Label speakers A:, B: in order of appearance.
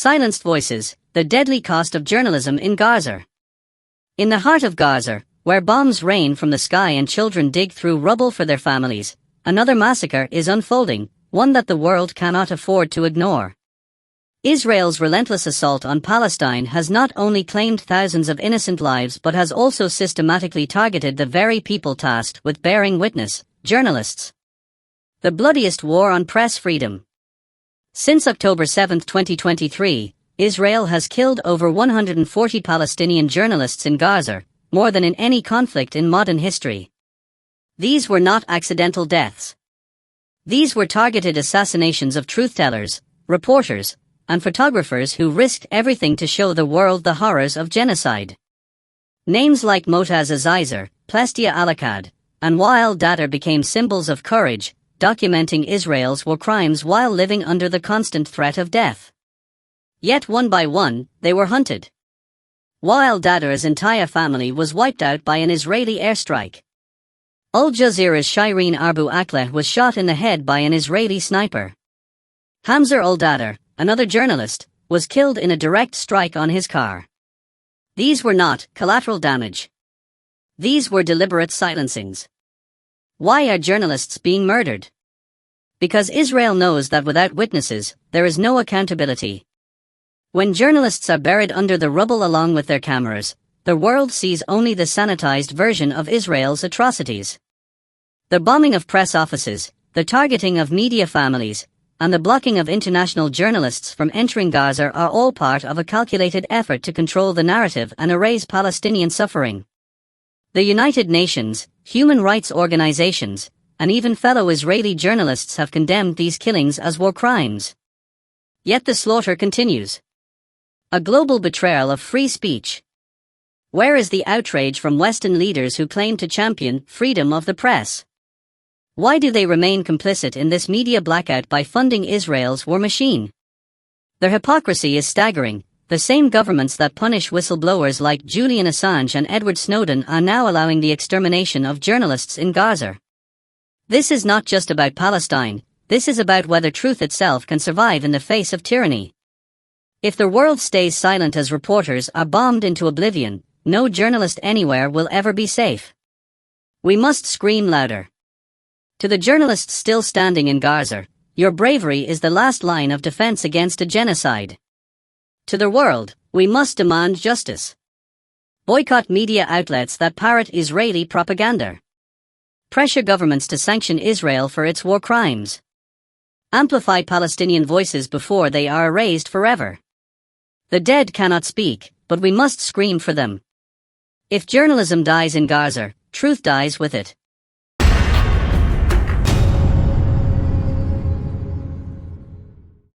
A: Silenced voices, the deadly cost of journalism in Gaza. In the heart of Gaza, where bombs rain from the sky and children dig through rubble for their families, another massacre is unfolding, one that the world cannot afford to ignore. Israel's relentless assault on Palestine has not only claimed thousands of innocent lives but has also systematically targeted the very people tasked with bearing witness, journalists. The bloodiest war on press freedom. Since October 7, 2023, Israel has killed over 140 Palestinian journalists in Gaza, more than in any conflict in modern history. These were not accidental deaths. These were targeted assassinations of truth-tellers, reporters, and photographers who risked everything to show the world the horrors of genocide. Names like Motaz Azizer, Plestia Alakad, and Wael Dater became symbols of courage, documenting Israel's war crimes while living under the constant threat of death. Yet one by one, they were hunted. Wael Dater's entire family was wiped out by an Israeli airstrike. Al Jazeera's Shireen Abu Akleh was shot in the head by an Israeli sniper. Hamza al-Dater, another journalist, was killed in a direct strike on his car. These were not collateral damage. These were deliberate silencings. Why are journalists being murdered? Because Israel knows that without witnesses, there is no accountability. When journalists are buried under the rubble along with their cameras, the world sees only the sanitized version of Israel's atrocities. The bombing of press offices, the targeting of media families, and the blocking of international journalists from entering Gaza are all part of a calculated effort to control the narrative and erase Palestinian suffering. The United Nations, human rights organizations, and even fellow Israeli journalists have condemned these killings as war crimes. Yet the slaughter continues. A global betrayal of free speech. Where is the outrage from Western leaders who claim to champion freedom of the press? Why do they remain complicit in this media blackout by funding Israel's war machine? Their hypocrisy is staggering. The same governments that punish whistleblowers like Julian Assange and Edward Snowden are now allowing the extermination of journalists in Gaza. This is not just about Palestine, this is about whether truth itself can survive in the face of tyranny. If the world stays silent as reporters are bombed into oblivion, no journalist anywhere will ever be safe. We must scream louder. To the journalists still standing in Gaza, your bravery is the last line of defense against a genocide. To the world, we must demand justice. Boycott media outlets that parrot Israeli propaganda. Pressure governments to sanction Israel for its war crimes. Amplify Palestinian voices before they are erased forever. The dead cannot speak, but we must scream for them. If journalism dies in Gaza, truth dies with it.